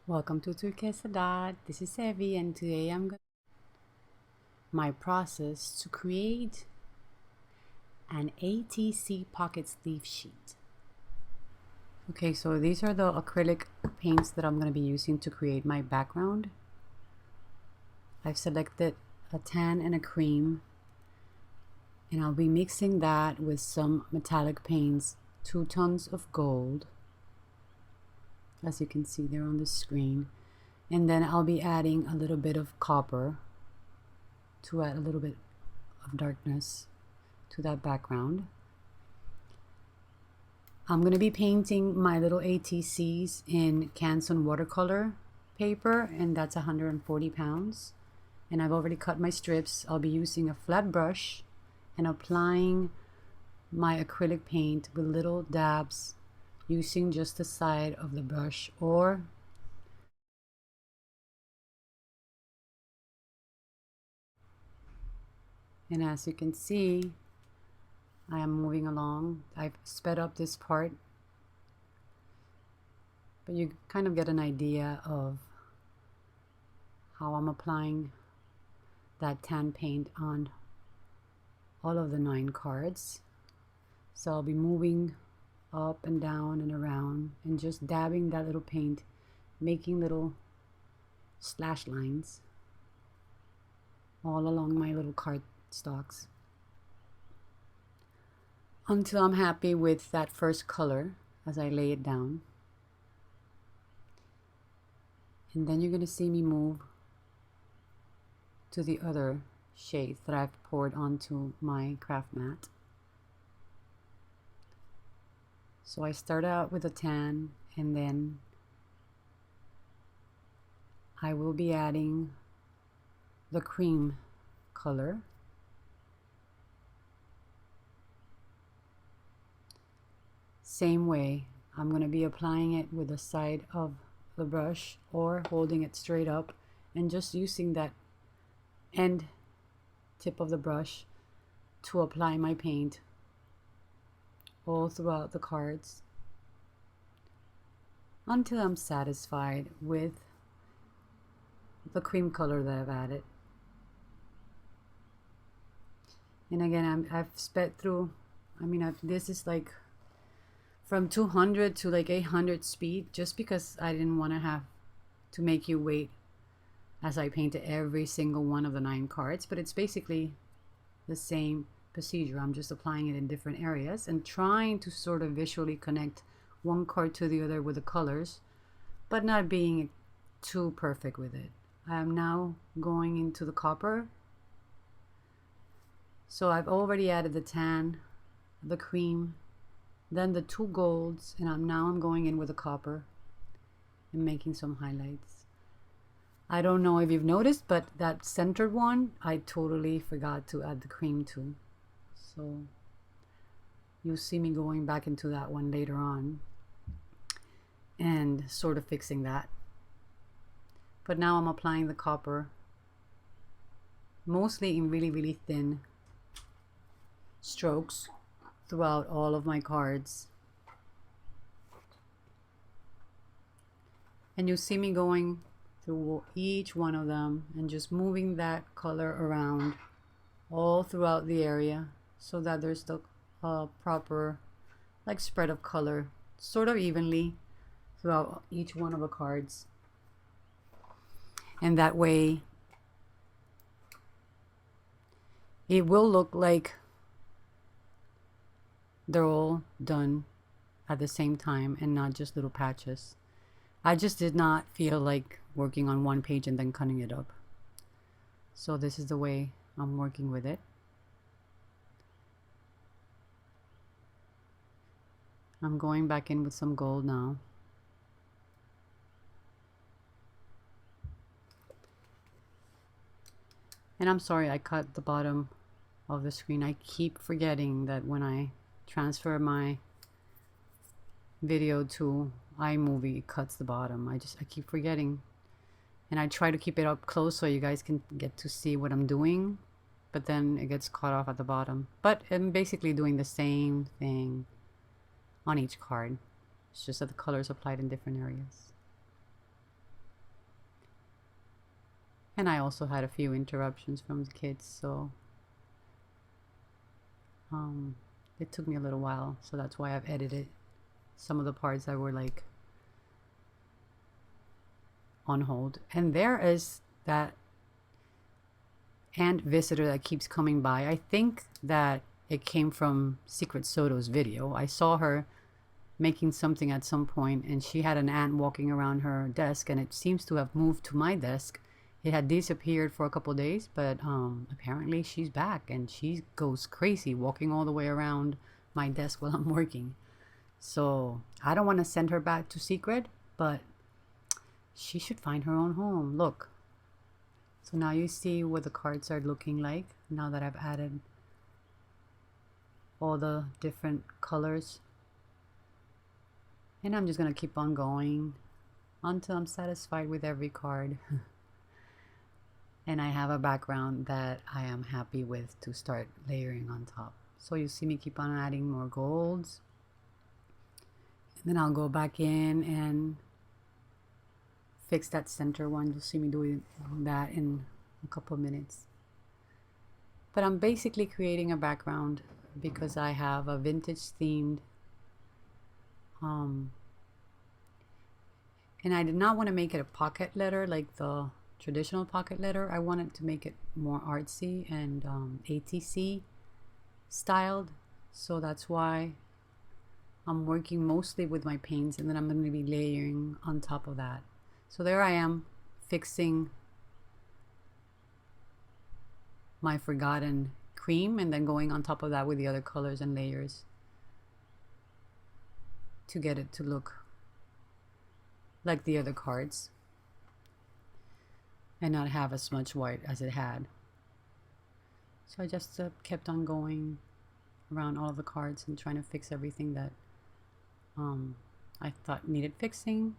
Welcome to Turquesadot. This is Evie, and today I'm going to my process to create an ATC pocket sleeve sheet. Okay, so these are the acrylic paints that I'm going to be using to create my background. I've selected a tan and a cream, and I'll be mixing that with some metallic paints, 2 tons of gold, as you can see there on the screen. And then I'll be adding a little bit of copper to add a little bit of darkness to that background. I'm going to be painting my little ATCs in Canson watercolor paper, and that's 140 pounds. And I've already cut my strips. I'll be using a flat brush and applying my acrylic paint with little dabs using just the side of the brush, and as you can see, I am moving along. I've sped up this part, but you kind of get an idea of how I'm applying that tan paint on all of the 9 cards. So I'll be moving up and down and around and just dabbing that little paint, making little slash lines all along my little card stalks until I'm happy with that first color as I lay it down. And then you're going to see me move to the other shades that I've poured onto my craft mat. So I start out with a tan, and then I will be adding the cream color. Same way, I'm going to be applying it with the side of the brush or holding it straight up and just using that end tip of the brush to apply my paint all throughout the cards until I'm satisfied with the cream color that I've added. And again, I've sped through, this is like from 200 to like 800 speed, just because I didn't want to have to make you wait as I painted every single one of the 9 cards, but it's basically the same procedure. I'm just applying it in different areas and trying to sort of visually connect one card to the other with the colors, but not being too perfect with it. I am now going into the copper. So I've already added the tan, the cream, then the 2 golds, and I'm going in with the copper and making some highlights. I don't know if you've noticed, but that centered one, I totally forgot to add the cream to. So you'll see me going back into that one later on and sort of fixing that. But now I'm applying the copper mostly in really, really thin strokes throughout all of my cards. And you'll see me going through each one of them and just moving that color around all throughout the area so that there's the proper like spread of color sort of evenly throughout each one of the cards. And that way it will look like they're all done at the same time and not just little patches. I just did not feel like working on one page and then cutting it up. So this is the way I'm working with it. I'm going back in with some gold now. And I'm sorry I cut the bottom of the screen. I keep forgetting that when I transfer my video to iMovie, it cuts the bottom. I keep forgetting, and I try to keep it up close so you guys can get to see what I'm doing, but then it gets cut off at the bottom. But I'm basically doing the same thing on each card. It's just that the colors applied in different areas. And I also had a few interruptions from the kids, so it took me a little while, so that's why I've edited some of the parts that were like on hold. And there is that ant visitor that keeps coming by. I think that it came from Turquesadot's video. I saw her making something at some point, and she had an ant walking around her desk, and it seems to have moved to my desk. It had disappeared for a couple of days, but apparently she's back, and she goes crazy walking all the way around my desk while I'm working. So I don't want to send her back to secret, but she should find her own home. Look. So now you see what the cards are looking like now that I've added all the different colors. And I'm just going to keep on going until I'm satisfied with every card. And I have a background that I am happy with to start layering on top. So you see me keep on adding more golds. And then I'll go back in and fix that center one. You'll see me doing that in a couple of minutes. But I'm basically creating a background because I have a vintage themed and I did not want to make it a pocket letter like the traditional pocket letter. I wanted to make it more artsy and ATC styled, so that's why I'm working mostly with my paints, and then I'm going to be layering on top of that. So there I am fixing my forgotten cream and then going on top of that with the other colors and layers to get it to look like the other cards and not have as much white as it had. So I just kept on going around all of the cards and trying to fix everything that I thought needed fixing.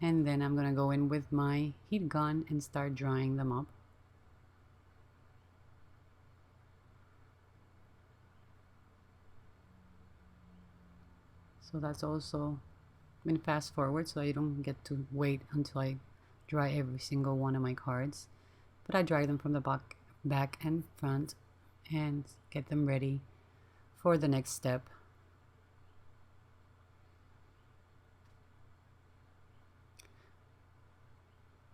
And then I'm going to go in with my heat gun and start drying them up. So that's also been fast forward, so I don't get to wait until I dry every single one of my cards. But I dry them from the back and front and get them ready for the next step.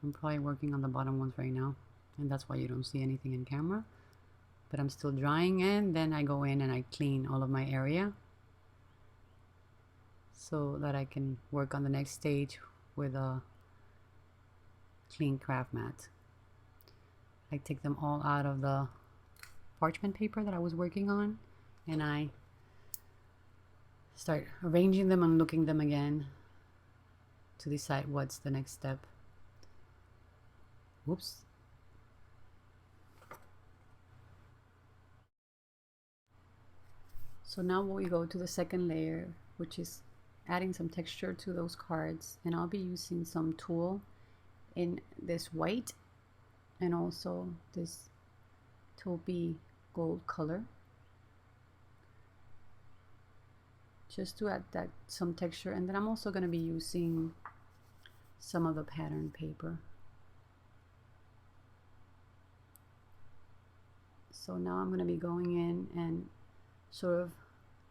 I'm probably working on the bottom ones right now, and that's why you don't see anything in camera. But I'm still drying, and then I go in and I clean all of my area so that I can work on the next stage with a clean craft mat. I take them all out of the parchment paper that I was working on, and I start arranging them and looking them again to decide what's the next step. Whoops. So now we go to the second layer, which is adding some texture to those cards, and I'll be using some tulle in this white and also this taupey gold color, just to add that some texture. And then I'm also going to be using some of the pattern paper. So now I'm going to be going in and sort of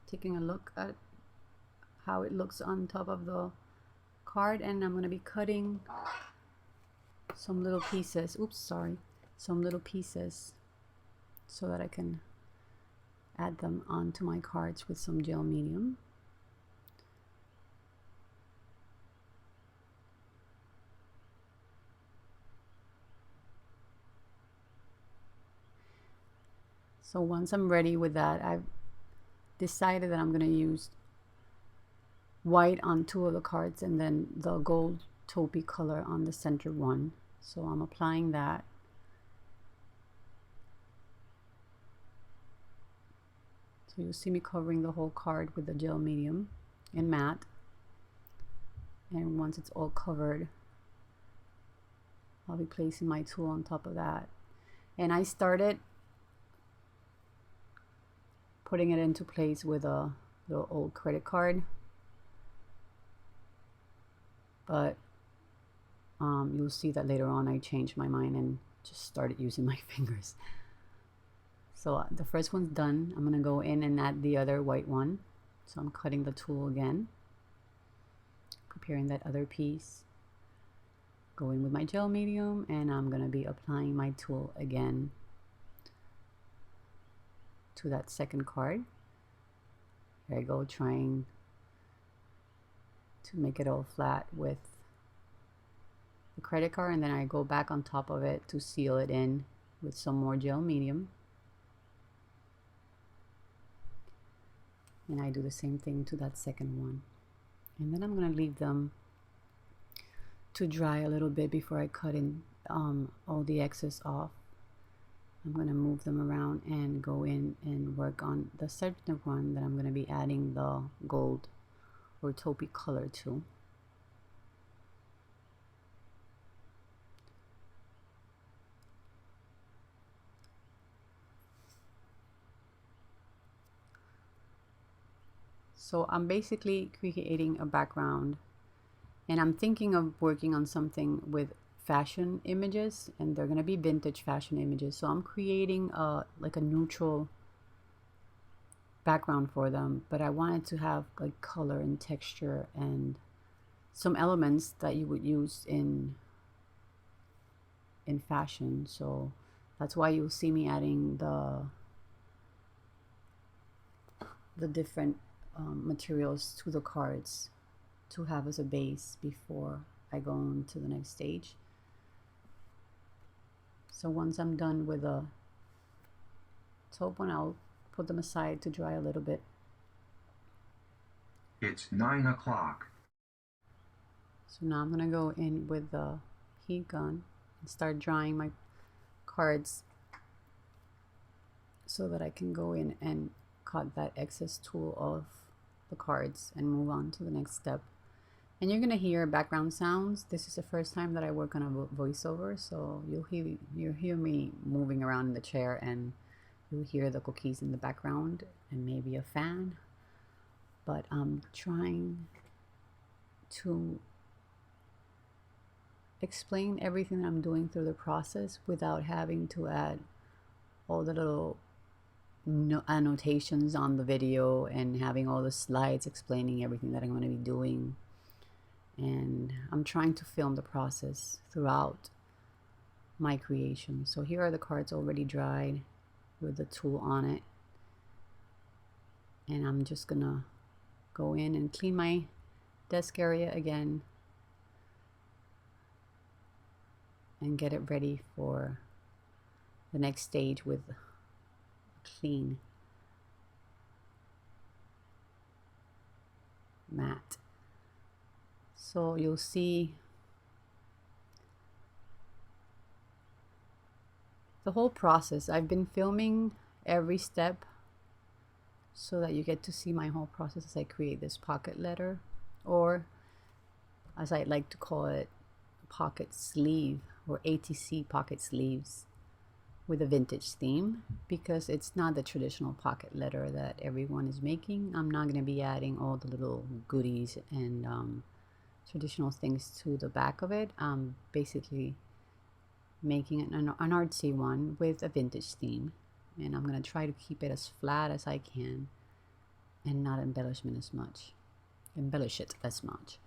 taking a look at how it looks on top of the card, and I'm going to be cutting some little pieces, some little pieces so that I can add them onto my cards with some gel medium. So once I'm ready with that, I've decided that I'm going to use white on two of the cards and then the gold taupey color on the center one. So I'm applying that. So you'll see me covering the whole card with the gel medium and matte. And once it's all covered, I'll be placing my tool on top of that. And I started putting it into place with a little old credit card, but you'll see that later on I changed my mind and just started using my fingers. So the first one's done. I'm gonna go in and add the other white one. So I'm cutting the tool again, preparing that other piece. Go in with my gel medium, and I'm gonna be applying my tool again to that second card. There I go, trying to make it all flat with the credit card, and then I go back on top of it to seal it in with some more gel medium. And I do the same thing to that second one. And then I'm going to leave them to dry a little bit before I cut in all the excess off. I'm going to move them around and go in and work on the second one that I'm going to be adding the gold or taupey color to. So I'm basically creating a background, and I'm thinking of working on something with fashion images, and they're going to be vintage fashion images. So I'm creating like a neutral background for them, but I wanted to have like color and texture and some elements that you would use in fashion. So that's why you'll see me adding the different materials to the cards to have as a base before I go on to the next stage. So once I'm done with the top one, I'll put them aside to dry a little bit. It's 9 o'clock. So now I'm gonna go in with the heat gun and start drying my cards so that I can go in and cut that excess tool off the cards and move on to the next step. And you're gonna hear background sounds. This is the first time that I work on a voiceover, so you'll hear me moving around in the chair, and you'll hear the cookies in the background and maybe a fan. But I'm trying to explain everything that I'm doing through the process without having to add all the little annotations on the video and having all the slides explaining everything that I'm going to be doing. And I'm trying to film the process throughout my creation. So here are the cards already dried with the tool on it, and I'm just gonna go in and clean my desk area again and get it ready for the next stage with clean mat. So you'll see the whole process. I've been filming every step so that you get to see my whole process as I create this pocket letter, or as I like to call it, pocket sleeve or ATC pocket sleeves with a vintage theme, because it's not the traditional pocket letter that everyone is making. I'm not going to be adding all the little goodies and traditional things to the back of it. I'm basically making an artsy one with a vintage theme, and I'm going to try to keep it as flat as I can and not embellish it as much.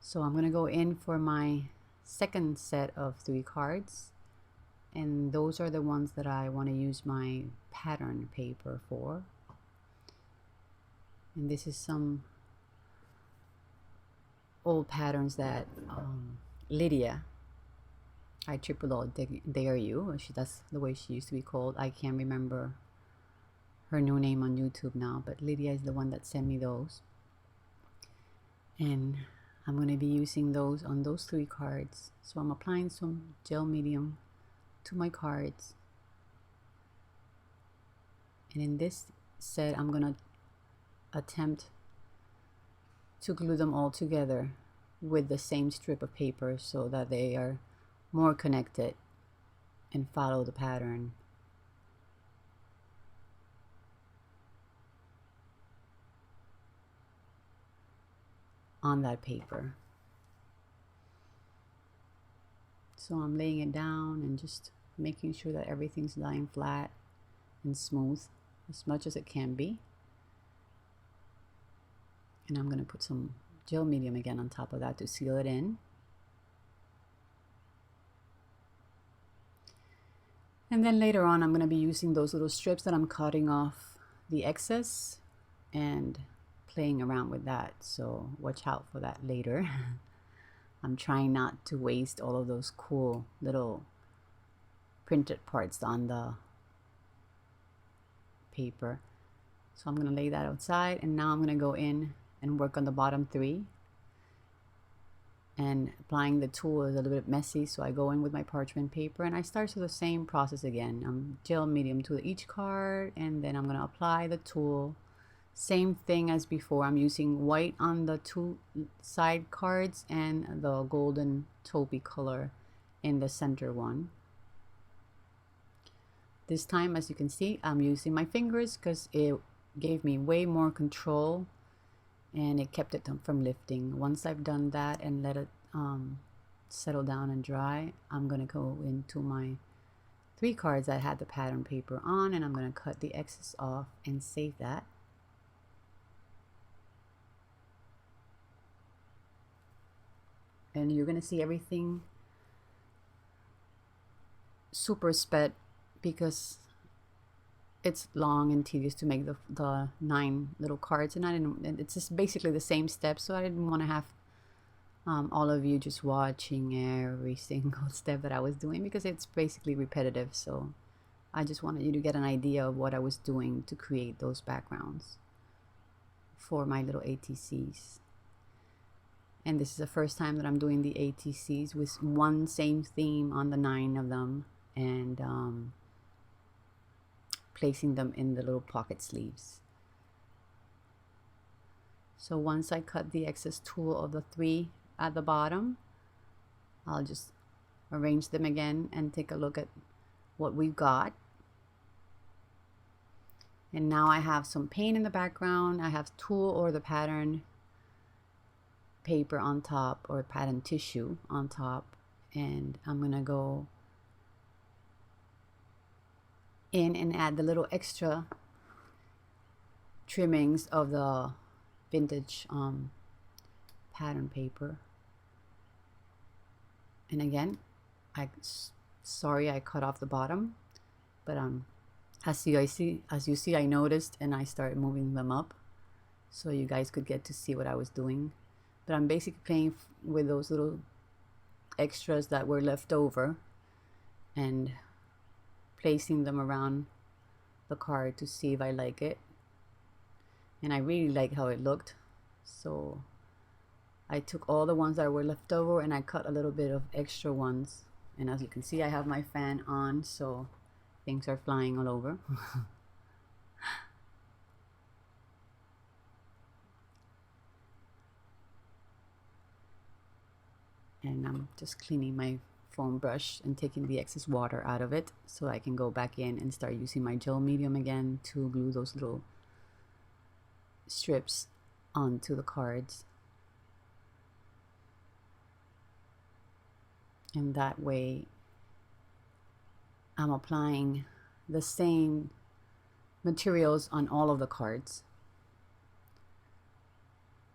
So I'm going to go in for my second set of 3 cards, and those are the ones that I want to use my pattern paper for. And this is some old patterns that Lydia, I triple dare you, that's the way she used to be called. I can't remember her new name on YouTube now, but Lydia is the one that sent me those, and I'm going to be using those on those 3 cards. So I'm applying some gel medium to my cards, and in this set I'm going to attempt to glue them all together with the same strip of paper so that they are more connected and follow the pattern on that paper. So I'm laying it down and just making sure that everything's lying flat and smooth as much as it can be. And I'm going to put some gel medium again on top of that to seal it in. And then later on, I'm going to be using those little strips that I'm cutting off the excess and playing around with that. So watch out for that later. I'm trying not to waste all of those cool little printed parts on the paper. So I'm going to lay that outside, and now I'm going to go in and work on the bottom three. And applying the tool is a little bit messy, so I go in with my parchment paper and I start with the same process again. I'm gel medium to each card, and then I'm going to apply the tool. Same thing as before. I'm using white on the two side cards and the golden taupey color in the center one. This time, as you can see, I'm using my fingers because it gave me way more control and it kept it from lifting. Once I've done that and let it settle down and dry, I'm going to go into my 3 cards that had the pattern paper on, and I'm going to cut the excess off and save that. And you're going to see everything super sped because it's long and tedious to make the 9 little cards, and it's just basically the same steps, so I didn't want to have all of you just watching every single step that I was doing because it's basically repetitive. So I just wanted you to get an idea of what I was doing to create those backgrounds for my little ATCs. And this is the first time that I'm doing the ATCs with one same theme on the 9 of them, and placing them in the little pocket sleeves. So once I cut the excess tool of the 3 at the bottom, I'll just arrange them again and take a look at what we've got. And now I have some paint in the background. I have tool or the pattern paper on top, or pattern tissue on top, and I'm gonna go in and add the little extra trimmings of the vintage pattern paper. And again, sorry I cut off the bottom, but as you see, I noticed and I started moving them up so you guys could get to see what I was doing. But I'm basically playing with those little extras that were left over and placing them around the card to see if I like it. And I really like how it looked, so I took all the ones that were left over and I cut a little bit of extra ones. And as you can see, I have my fan on, so things are flying all over. And I'm just cleaning my foam brush and taking the excess water out of it so I can go back in and start using my gel medium again to glue those little strips onto the cards. And that way I'm applying the same materials on all of the cards.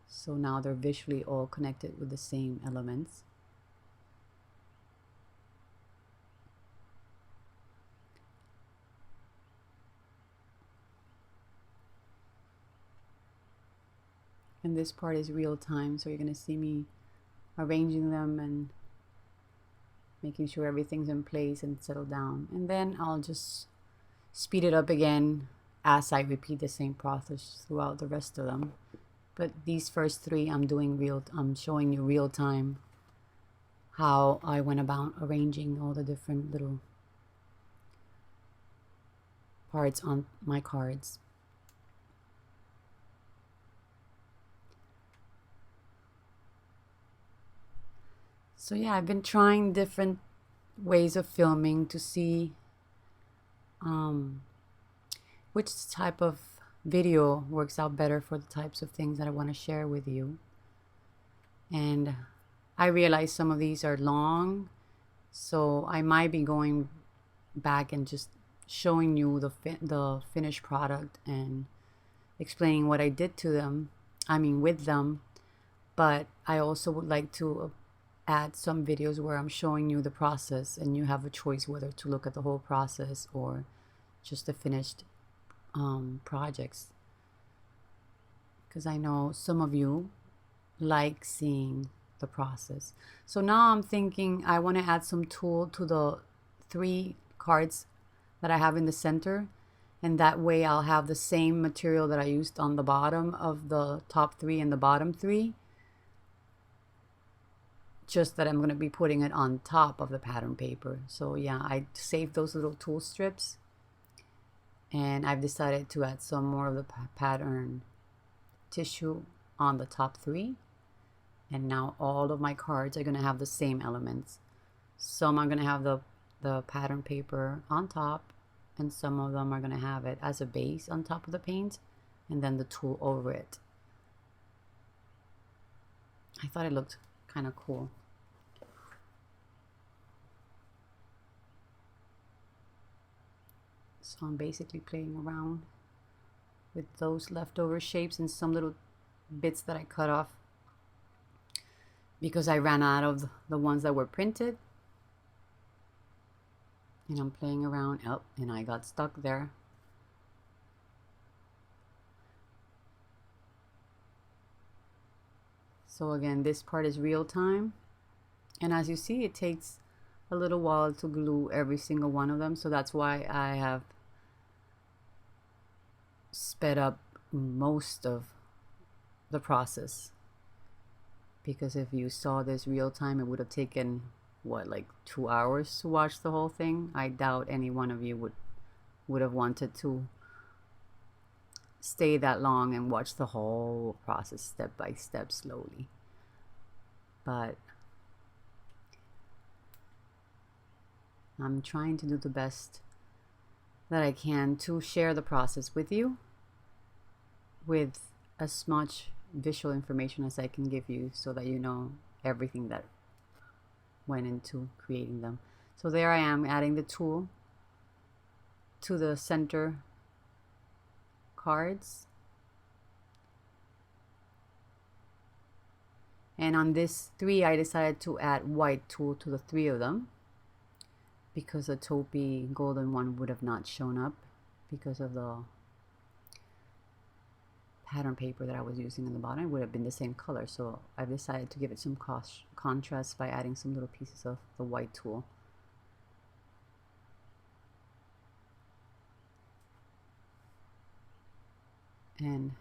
So now they're visually all connected with the same elements. And this part is real time, so you're going to see me arranging them and making sure everything's in place and settled down. And then I'll just speed it up again as I repeat the same process throughout the rest of them. But these first 3 I'm showing you real time how I went about arranging all the different little parts on my cards. So yeah, I've been trying different ways of filming to see which type of video works out better for the types of things that I want to share with you. And I realize some of these are long, so I might be going back and just showing you the finished product and explaining what I did to them, with them. But I also would like to add some videos where I'm showing you the process and you have a choice whether to look at the whole process or just the finished projects, because I know some of you like seeing the process. So now I'm thinking I want to add some tulle to the 3 cards that I have in the center, and that way I'll have the same material that I used on the bottom of the top 3 and the bottom 3, just that I'm going to be putting it on top of the pattern paper. So yeah, I saved those little tulle strips, and I've decided to add some more of the pattern tissue on the top 3. And now all of my cards are going to have the same elements. Some are going to have the pattern paper on top, and some of them are going to have it as a base on top of the paint, and then the tulle over it. I thought it looked kind of cool. So I'm basically playing around with those leftover shapes and some little bits that I cut off because I ran out of the ones that were printed. And I'm playing around, and I got stuck there. So again, this part is real time. And as you see, it takes a little while to glue every single one of them. So that's why I have sped up most of the process. Because if you saw this real time, it would have taken, what, like 2 hours to watch the whole thing? I doubt any one of you would have wanted to stay that long and watch the whole process step by step slowly. But I'm trying to do the best that I can to share the process with you with as much visual information as I can give you, so that you know everything that went into creating them. So there I am, adding the tulle to the center cards. And on this 3, I decided to add white tulle to the 3 of them, because the taupey golden one would have not shown up because of the pattern paper that I was using in the bottom. It would have been the same color, so I've decided to give it some contrast by adding some little pieces of the white tulle. And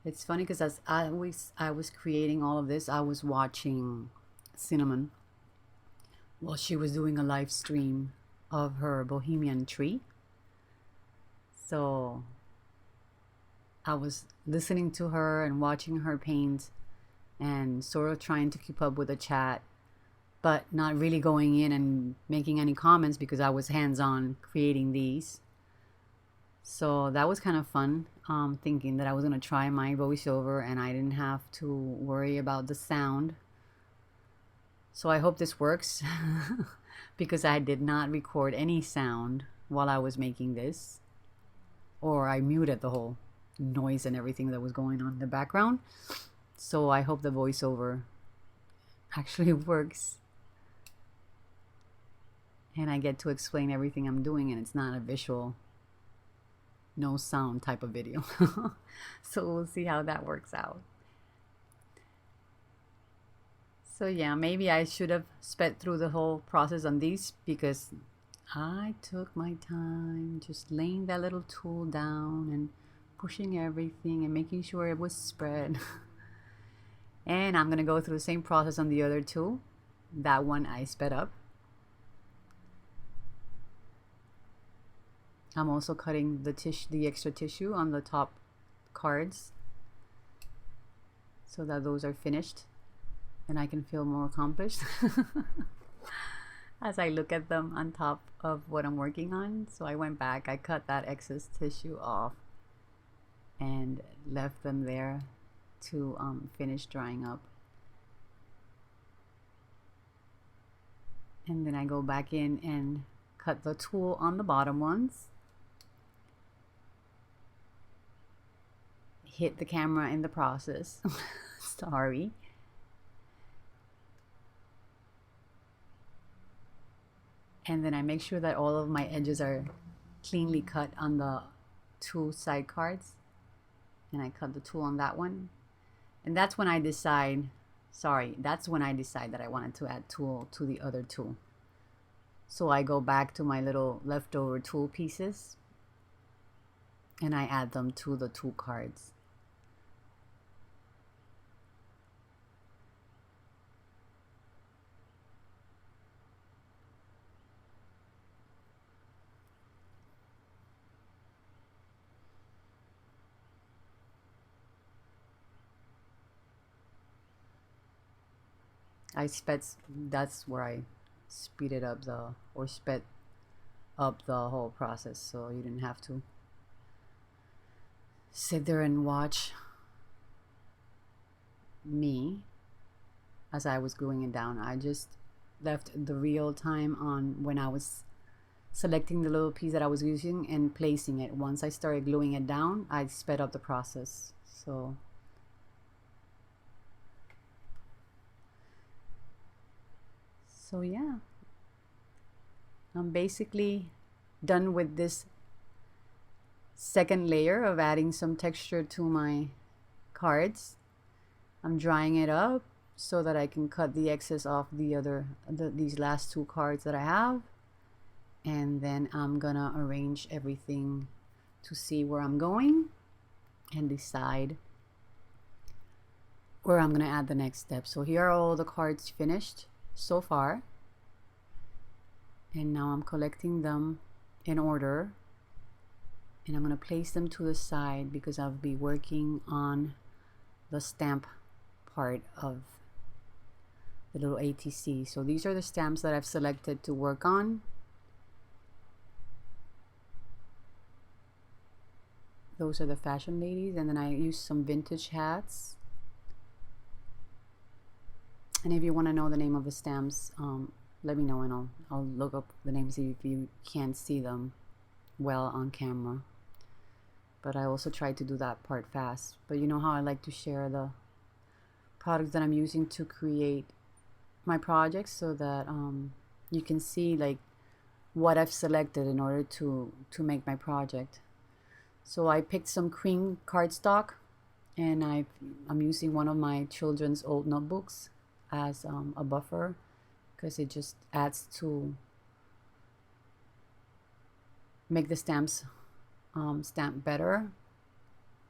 it's funny because as I was creating all of this, I was watching Cinnamon while she was doing a live stream of her bohemian tree. So I was listening to her and watching her paint and sort of trying to keep up with the chat, but not really going in and making any comments because I was hands-on creating these. So that was kind of fun, thinking that I was going to try my voiceover and I didn't have to worry about the sound. So I hope this works because I did not record any sound while I was making this, or I muted the whole noise and everything that was going on in the background. So I hope the voiceover actually works and I get to explain everything I'm doing and it's not a visual, no sound type of video. So we'll see how that works out. So yeah, maybe I should have sped through the whole process on these, because I took my time just laying that little tool down and pushing everything and making sure it was spread. And I'm gonna go through the same process on the other tool. That one I sped up. I'm also cutting the extra tissue on the top cards so that those are finished and I can feel more accomplished as I look at them on top of what I'm working on. So I went back, I cut that excess tissue off and left them there to finish drying up. And then I go back in and cut the tool on the bottom ones. Hit the camera in the process. Sorry. And then I make sure that all of my edges are cleanly cut on the two side cards. And I cut the tool on that one. And that's when I decide, that's when I decide that I wanted to add tool to the other tool. So I go back to my little leftover tool pieces and I add them to the two cards. That's where I speeded up sped up the whole process, so you didn't have to sit there and watch me as I was gluing it down. I just left the real time on when I was selecting the little piece that I was using and placing it. Once I started gluing it down, I sped up the process. So yeah, I'm basically done with this second layer of adding some texture to my cards. I'm drying it up so that I can cut the excess off these last two cards that I have. And then I'm gonna arrange everything to see where I'm going and decide where I'm gonna add the next step. So here are all the cards finished so far, and now I'm collecting them in order, and I'm going to place them to the side because I'll be working on the stamp part of the little ATC. So these are the stamps that I've selected to work on. Those are the fashion ladies, and then I use some vintage hats. And if you want to know the name of the stamps, let me know and I'll look up the names if you can't see them well on camera. But I also try to do that part fast. But you know how I like to share the products that I'm using to create my projects, so that you can see like what I've selected in order to make my project. So I picked some cream cardstock, and I'm using one of my children's old notebooks as a buffer, because it just adds to make the stamps stamp better.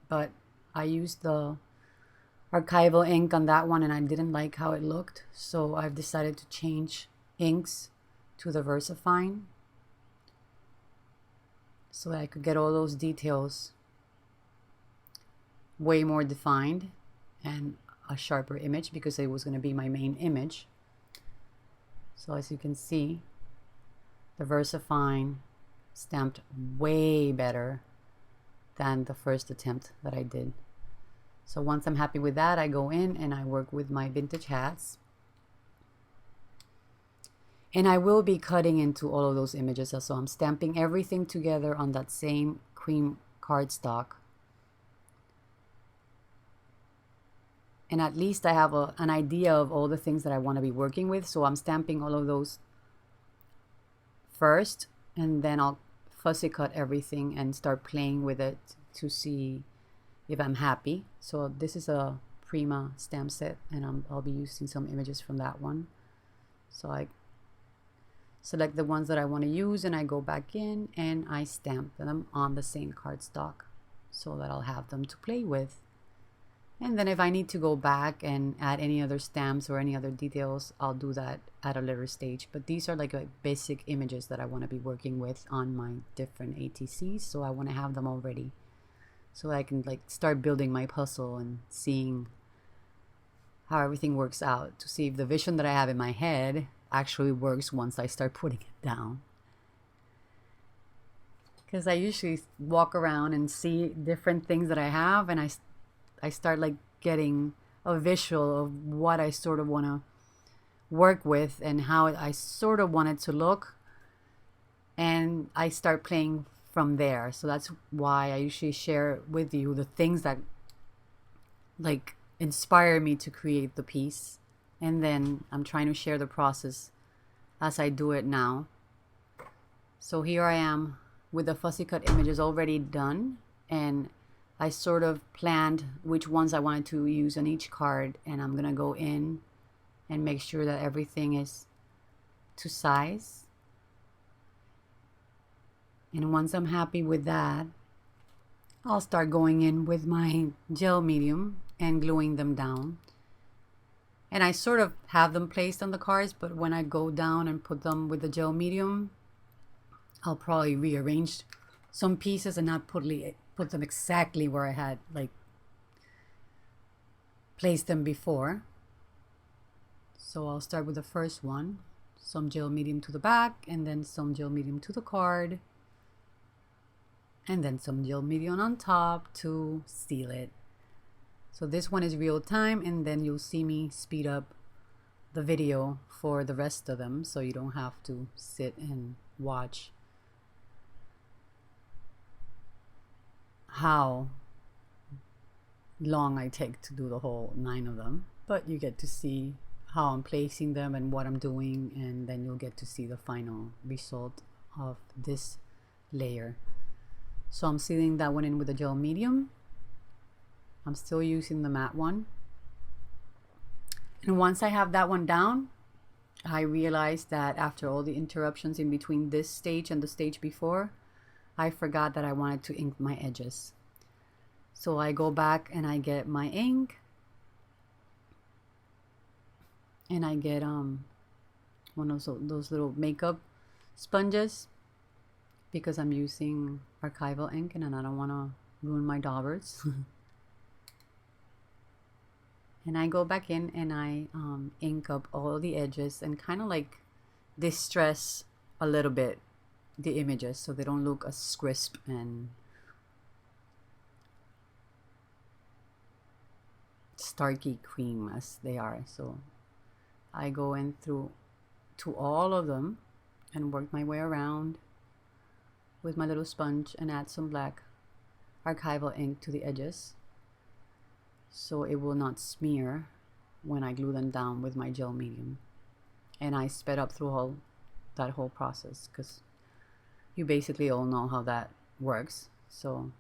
But I used the archival ink on that one and I didn't like how it looked, so I've decided to change inks to the VersaFine so that I could get all those details way more defined and a sharper image, because it was going to be my main image. So as you can see, the VersaFine stamped way better than the first attempt that I did. So once I'm happy with that, I go in and I work with my vintage hats. And I will be cutting into all of those images, so I'm stamping everything together on that same cream cardstock. And at least I have an idea of all the things that I want to be working with. So I'm stamping all of those first, and then I'll fussy cut everything and start playing with it to see if I'm happy. So this is a Prima stamp set, and I'll be using some images from that one. So I select the ones that I want to use, and I go back in and I stamp them on the same cardstock so that I'll have them to play with. And then if I need to go back and add any other stamps or any other details, I'll do that at a later stage. But these are like basic images that I want to be working with on my different ATCs. So I want to have them all ready so I can like start building my puzzle and seeing how everything works out, to see if the vision that I have in my head actually works once I start putting it down. Because I usually walk around and see different things that I have, and I start like getting a visual of what I sort of want to work with and how I sort of want it to look, and I start playing from there. So that's why I usually share with you the things that like inspire me to create the piece, and then I'm trying to share the process as I do it now. So here I am with the fussy cut images already done, and I sort of planned which ones I wanted to use on each card, and I'm gonna go in and make sure that everything is to size. And once I'm happy with that, I'll start going in with my gel medium and gluing them down. And I sort of have them placed on the cards, but when I go down and put them with the gel medium, I'll probably rearrange some pieces and not put them exactly where I had like placed them before. So I'll start with the first one, some gel medium to the back, and then some gel medium to the card, and then some gel medium on top to seal it. So this one is real time, and then you'll see me speed up the video for the rest of them, so you don't have to sit and watch how long I take to do the whole 9 of them, but you get to see how I'm placing them and what I'm doing, and then you'll get to see the final result of this layer. So I'm sealing that one in with a gel medium. I'm still using the matte one, and once I have that one down, I realized that after all the interruptions in between this stage and the stage before, I forgot that I wanted to ink my edges. So I go back and I get my ink, and I get one of those little makeup sponges, because I'm using archival ink and I don't want to ruin my daubers. And I go back in and I ink up all the edges and kind of like distress a little bit the images so they don't look as crisp and starky cream as they are. So I go in through to all of them and work my way around with my little sponge and add some black archival ink to the edges so it will not smear when I glue them down with my gel medium. And I sped up through that whole process because you basically all know how that works. So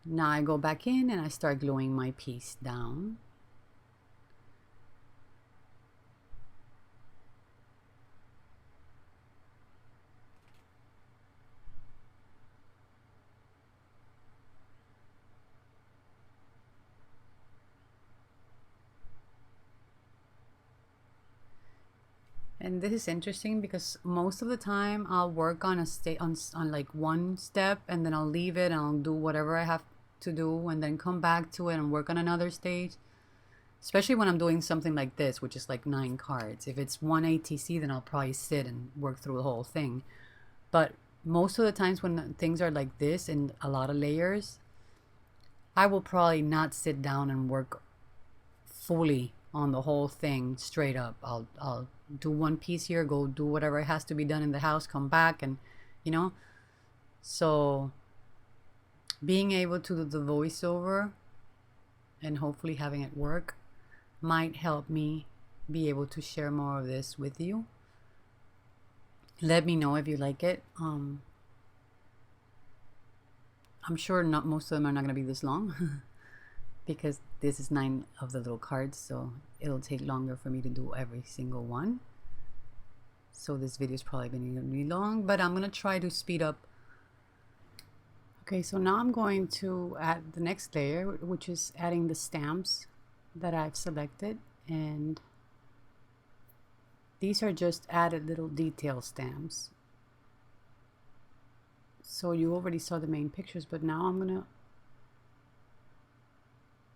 now I go back in and I start gluing my piece down. And this is interesting because most of the time I'll work on on like one step, and then I'll leave it and I'll do whatever I have to do and then come back to it and work on another stage. Especially when I'm doing something like this, which is like 9 cards. If it's one ATC, then I'll probably sit and work through the whole thing. But most of the times when things are like this and a lot of layers, I will probably not sit down and work fully on the whole thing straight up. I'll do one piece here, go do whatever has to be done in the house, come back, and so being able to do the voiceover and hopefully having it work might help me be able to share more of this with you. Let me know if you like it. I'm sure not most of them are not going to be this long because this is 9 of the little cards, so it'll take longer for me to do every single one. So this video is probably going to be long, but I'm going to try to speed up Okay, so now I'm going to add the next layer, which is adding the stamps that I've selected, and these are just added little detail stamps. So you already saw the main pictures, but now I'm gonna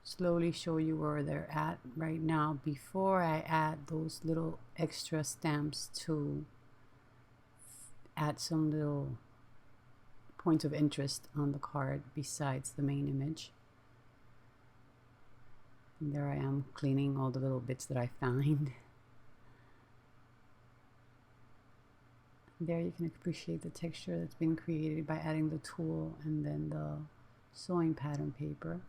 slowly show you where they're at right now before I add those little extra stamps to add some little points of interest on the card besides the main image. And there I am cleaning all the little bits that I find. There you can appreciate the texture that's been created by adding the tool and then the sewing pattern paper.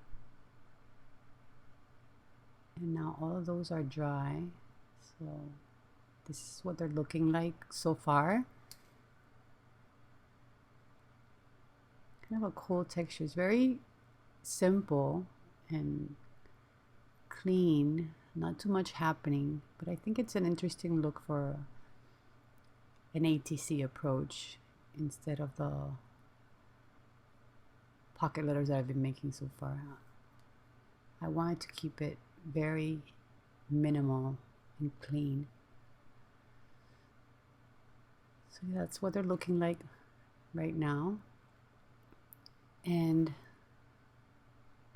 And now all of those are dry, so this is what they're looking like so far. Kind of a cool texture. It's very simple and clean, not too much happening, but I think it's an interesting look for an ATC approach instead of the pocket letters that I've been making so far. I wanted to keep it very minimal and clean. So that's what they're looking like right now. And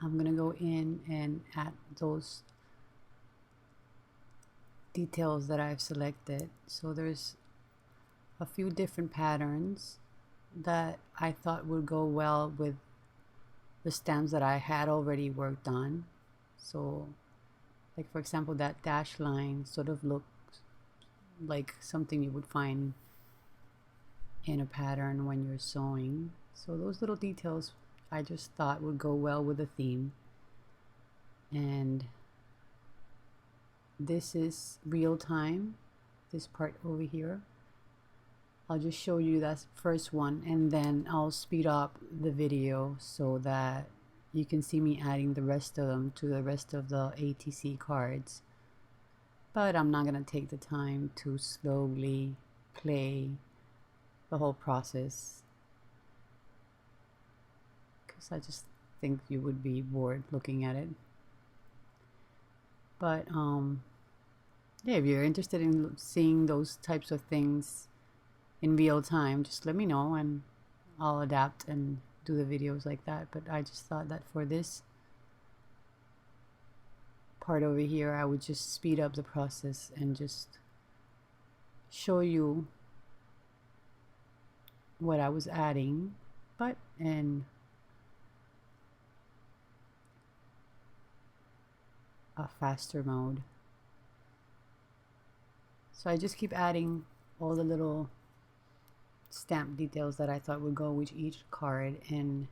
I'm gonna go in and add those details that I've selected. So there's a few different patterns that I thought would go well with the stamps that I had already worked on. So like for example, that dash line sort of looks like something you would find in a pattern when you're sewing. So those little details I just thought would go well with the theme. And this is real time, this part over here. I'll just show you that first one and then I'll speed up the video so that you can see me adding the rest of them to the rest of the ATC cards. But I'm not going to take the time to slowly play the whole process because I just think you would be bored looking at it. But yeah, if you're interested in seeing those types of things in real time, just let me know and I'll adapt and do the videos like that. But I just thought that for this part over here, I would just speed up the process and just show you what I was adding, but in a faster mode. So I just keep adding all the little stamp details that I thought would go with each card, and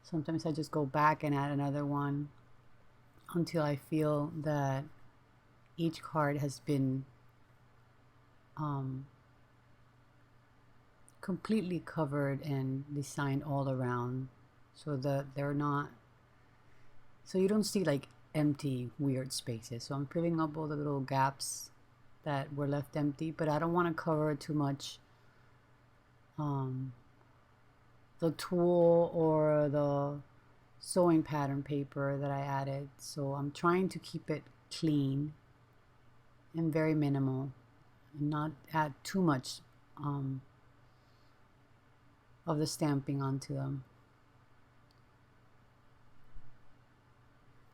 sometimes I just go back and add another one until I feel that each card has been completely covered and designed all around, so that they're not, so you don't see like empty weird spaces. So I'm filling up all the little gaps that were left empty, but I don't want to cover too much the tool or the sewing pattern paper that I added. So I'm trying to keep it clean and very minimal and not add too much of the stamping onto them,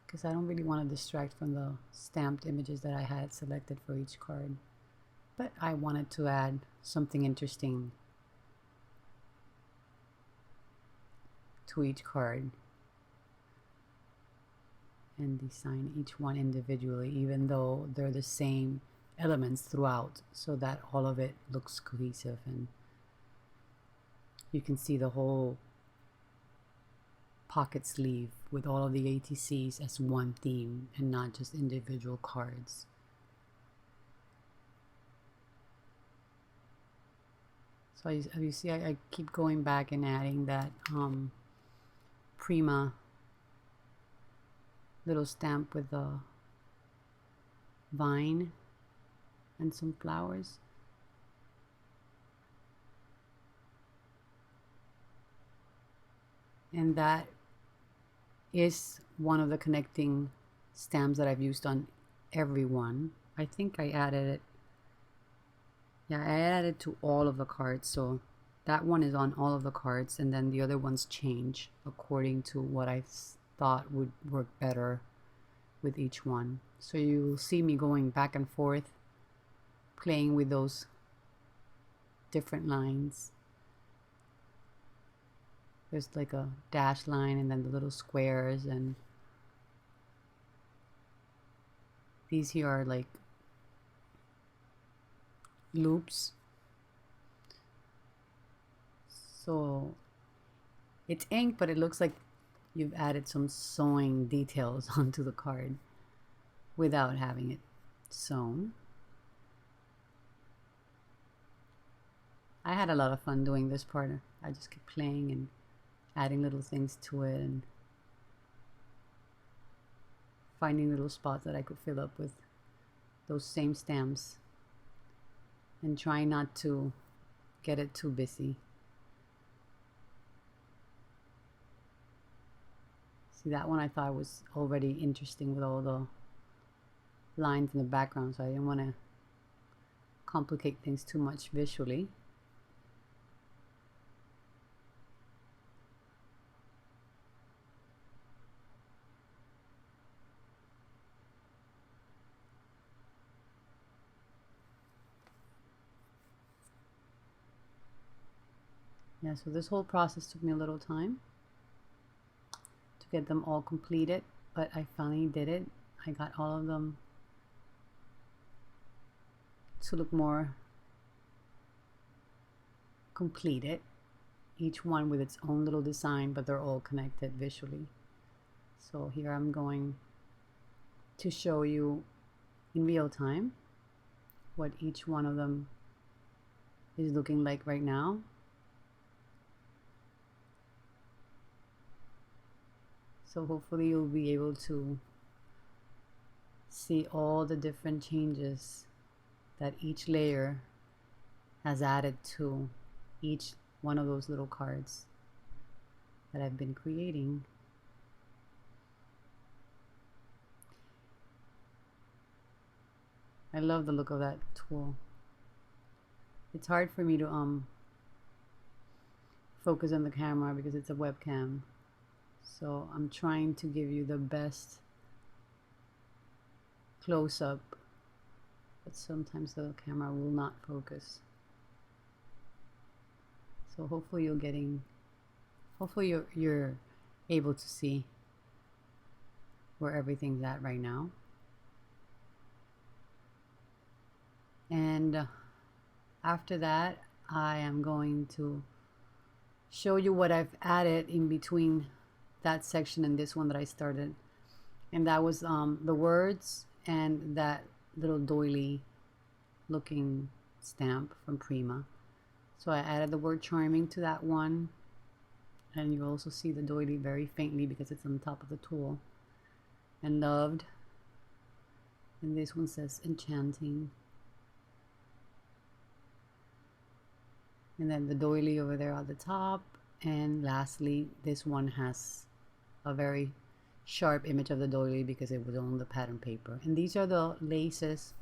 because I don't really want to distract from the stamped images that I had selected for each card. But I wanted to add something interesting to each card and design each one individually, even though they're the same elements throughout, so that all of it looks cohesive and you can see the whole pocket sleeve with all of the ATCs as one theme and not just individual cards. So as you see, I keep going back and adding that Prima little stamp with a vine and some flowers. And that is one of the connecting stamps that I've used on everyone. I think I added it. Yeah, I added to all of the cards. So that one is on all of the cards, and then the other ones change according to what I thought would work better with each one. So you'll see me going back and forth, playing with those different lines. There's like a dash line and then the little squares, and these here are like loops. So it's ink, but it looks like you've added some sewing details onto the card without having it sewn. I had a lot of fun doing this part. I just kept playing and adding little things to it and finding little spots that I could fill up with those same stamps and trying not to get it too busy. See, that one I thought was already interesting with all the lines in the background, so I didn't want to complicate things too much visually. Yeah, so this whole process took me a little time to get them all completed, but I finally did it. I got all of them to look more completed, each one with its own little design, but they're all connected visually. So here I'm going to show you in real time what each one of them is looking like right now. So hopefully you'll be able to see all the different changes that each layer has added to each one of those little cards that I've been creating. I love the look of that tool. It's hard for me to focus on the camera because it's a webcam. So I'm trying to give you the best close-up, but sometimes the camera will not focus. So hopefully you're able to see where everything's at right now. And after that, I am going to show you what I've added in between that section and this one that I started, and that was the words and that little doily looking stamp from Prima. So I added the word charming to that one, and you also see the doily very faintly because it's on top of the tool, and loved, and this one says enchanting, and then the doily over there at the top, and lastly this one has a very sharp image of the doily because it was on the pattern paper. And these are the laces,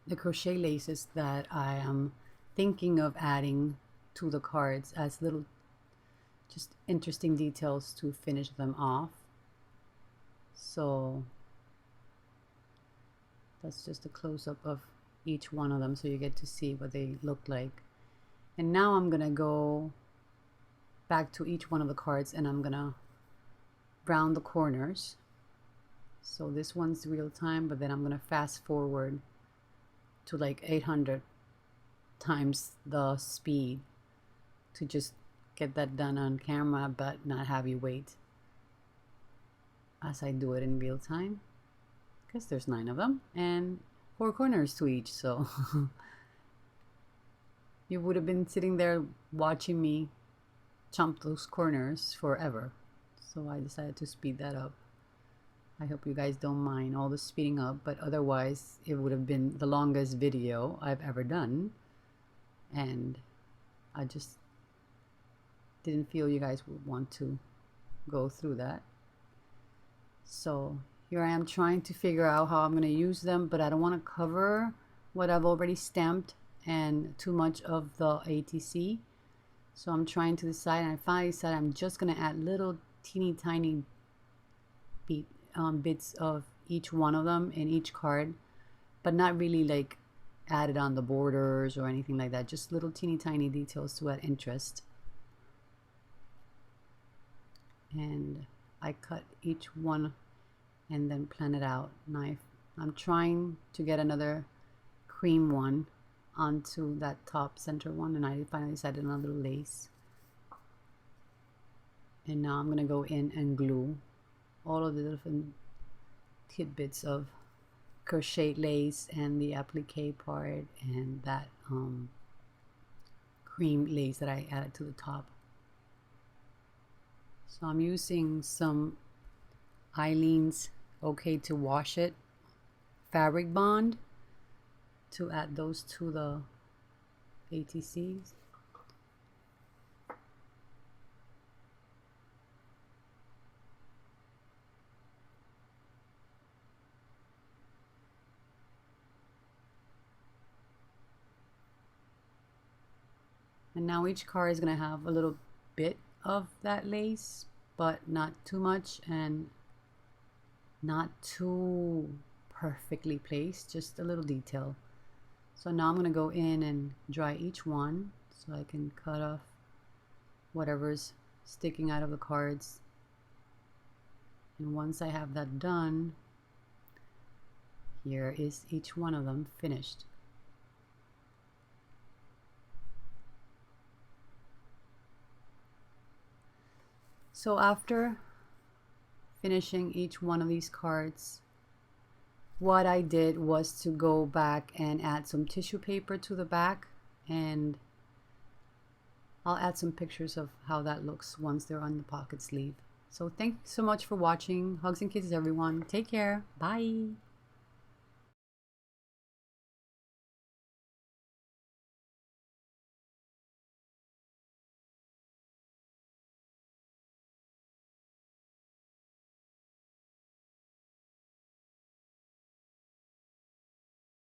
the crochet laces that I am thinking of adding to the cards as little just interesting details to finish them off. So that's just a close-up of each one of them so you get to see what they look like. And now I'm gonna go back to each one of the cards and I'm gonna round the corners. So this one's real time, but then I'm gonna fast forward to like 800 times the speed to just get that done on camera but not have you wait as I do it in real time, because there's 9 of them and 4 corners to each, so you would have been sitting there watching me chomp those corners forever. So I decided to speed that up. I hope you guys don't mind all the speeding up, but otherwise it would have been the longest video I've ever done, and I just didn't feel you guys would want to go through that. So here I am trying to figure out how I'm going to use them, but I don't want to cover what I've already stamped and too much of the ATC. So I'm trying to decide, and I finally decided I'm just going to add little teeny tiny bits of each one of them in each card, but not really like added on the borders or anything like that, just little teeny tiny details to add interest. And I cut each one and then plan it out. And I'm trying to get another cream one onto that top center one, and I finally decided on a little lace. And now I'm gonna go in and glue all of the different tidbits of crochet lace and the applique part and that cream lace that I added to the top. So I'm using some Eileen's Okay to Wash It fabric bond to add those to the ATCs. And now each card is going to have a little bit of that lace, but not too much and not too perfectly placed, just a little detail. So now I'm going to go in and dry each one so I can cut off whatever's sticking out of the cards. And once I have that done, here is each one of them finished. So after finishing each one of these cards, what I did was to go back and add some tissue paper to the back, and I'll add some pictures of how that looks once they're on the pocket sleeve. So thank you so much for watching. Hugs and kisses, everyone. Take care. Bye.